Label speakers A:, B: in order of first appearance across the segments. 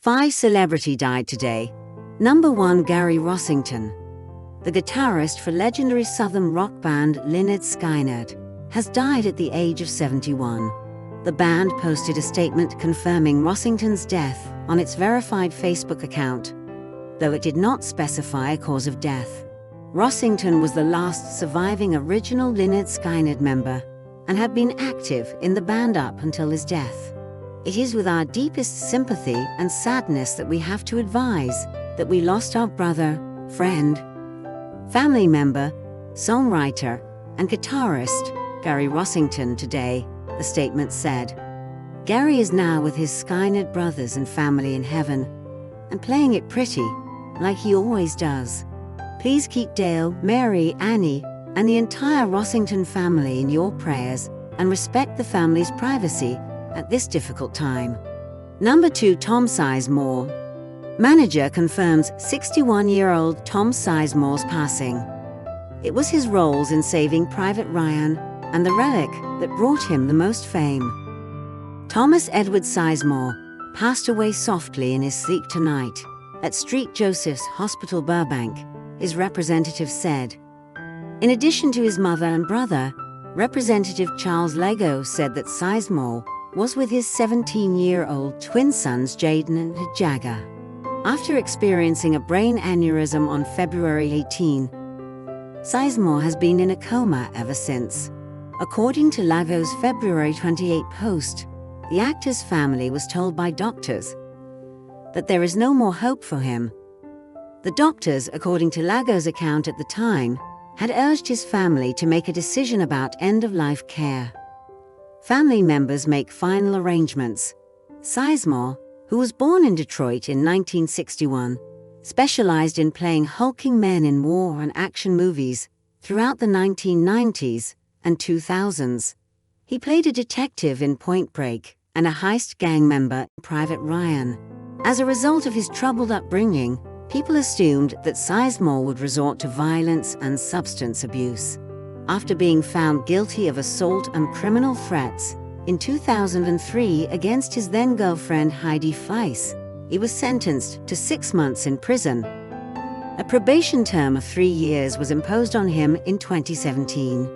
A: 5 celebrity died today. Number 1, Gary Rossington. The guitarist for legendary southern rock band Lynyrd Skynyrd has died at the age of 71. The band posted a statement confirming Rossington's death on its verified Facebook account, though it did not specify a cause of death. Rossington was the last surviving original Lynyrd Skynyrd member and had been active in the band up until his death. It is with our deepest sympathy and sadness that we have to advise that we lost our brother, friend, family member, songwriter, and guitarist, Gary Rossington, today, the statement said. Gary is now with his Skynyrd brothers and family in heaven, and playing it pretty, like he always does. Please keep Dale, Mary, Annie, and the entire Rossington family in your prayers and respect the family's privacy at this difficult time. Number 2, Tom Sizemore. Manager confirms 61-year-old Tom Sizemore's passing. It was his roles in Saving Private Ryan and The Relic that brought him the most fame. Thomas Edward Sizemore passed away softly in his sleep tonight at St. Joseph's Hospital, Burbank, his representative said. In addition to his mother and brother, Representative Charles Lego said that Sizemore was with his 17-year-old twin sons Jaden and Jagger. After experiencing a brain aneurysm on February 18, Sizemore has been in a coma ever since. According to Lago's February 28 post, the actor's family was told by doctors that there is no more hope for him. The doctors, according to Lago's account at the time, had urged his family to make a decision about end-of-life care. Family members make final arrangements. Sizemore, who was born in Detroit in 1961, specialized in playing hulking men in war and action movies throughout the 1990s and 2000s. He played a detective in Point Break and a heist gang member in Private Ryan. As a result of his troubled upbringing, people assumed that Sizemore would resort to violence and substance abuse. After being found guilty of assault and criminal threats in 2003 against his then-girlfriend Heidi Fleiss, he was sentenced to 6 months in prison. A probation term of 3 years was imposed on him in 2017.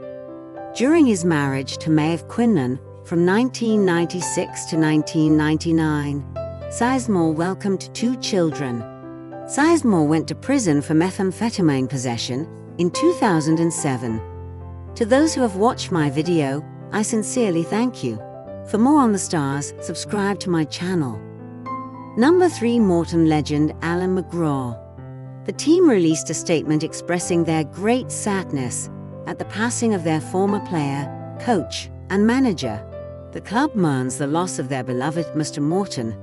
A: During his marriage to Maeve Quinlan from 1996 to 1999, Sizemore welcomed 2 children. Sizemore went to prison for methamphetamine possession in 2007. To those who have watched my video, I sincerely thank you. For more on the stars, subscribe to my channel. Number 3, Morton legend Alan McGraw. The team released a statement expressing their great sadness at the passing of their former player, coach, and manager. The club mourns the loss of their beloved Mr. Morton.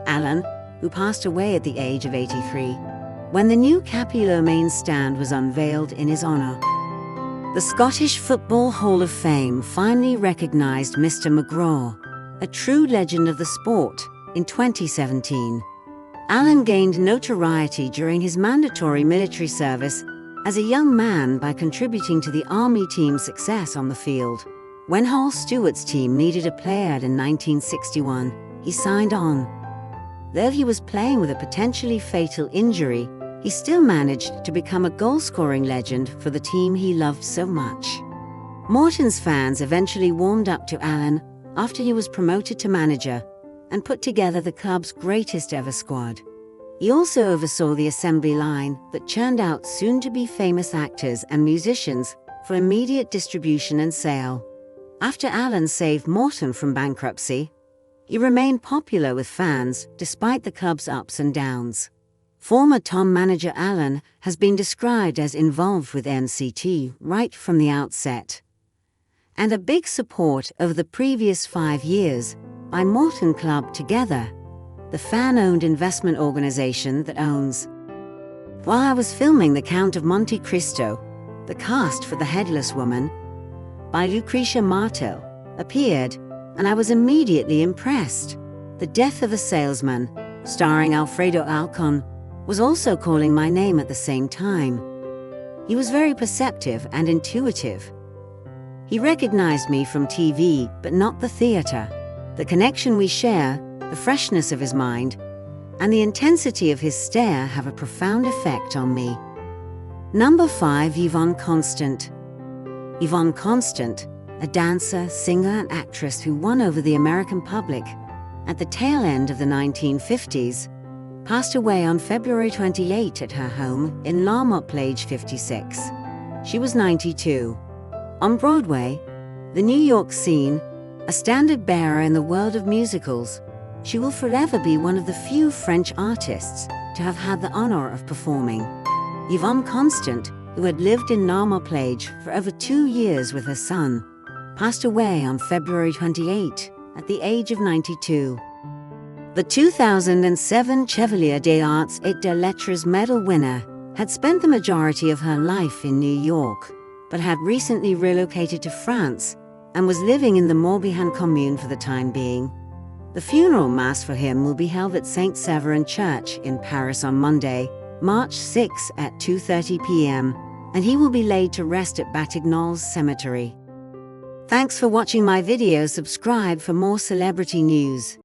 A: Alan, who passed away at the age of 83, when the new Capello main stand was unveiled in his honor. The Scottish Football Hall of Fame finally recognized Mr. McGraw, a true legend of the sport, in 2017. Alan gained notoriety during his mandatory military service as a young man by contributing to the Army team's success on the field. When Hal Stewart's team needed a player in 1961, he signed on. Though he was playing with a potentially fatal injury, he still managed to become a goal-scoring legend for the team he loved so much. Morton's fans eventually warmed up to Alan after he was promoted to manager and put together the club's greatest ever squad. He also oversaw the assembly line that churned out soon-to-be famous actors and musicians for immediate distribution and sale. After Alan saved Morton from bankruptcy, he remained popular with fans despite the club's ups and downs. Former Tom manager Alan has been described as involved with MCT right from the outset, and a big support over the previous 5 years by Morton Club Together, the fan-owned investment organization that owns. While I was filming The Count of Monte Cristo, the cast for The Headless Woman by Lucretia Martel appeared, and I was immediately impressed. The Death of a Salesman, starring Alfredo Alcon, was also calling my name at the same time. He was very perceptive and intuitive. He recognized me from TV, but not the theater. The connection we share, the freshness of his mind, and the intensity of his stare have a profound effect on me. Number 5. Yvonne Constant. Yvonne Constant, a dancer, singer, and actress who won over the American public at the tail end of the 1950s, passed away on February 28 at her home in La Motte Plage 56. She was 92. On Broadway, the New York scene, a standard bearer in the world of musicals, she will forever be one of the few French artists to have had the honor of performing. Yvonne Constant, who had lived in La Motte Plage for over 2 years with her son, passed away on February 28 at the age of 92. The 2007 Chevalier des Arts et des Lettres medal winner had spent the majority of her life in New York, but had recently relocated to France and was living in the Morbihan commune for the time being. The funeral mass for him will be held at Saint Severin Church in Paris on Monday, March 6 at 2:30 p.m., and he will be laid to rest at Batignolles Cemetery. Thanks for watching my video. Subscribe for more celebrity news.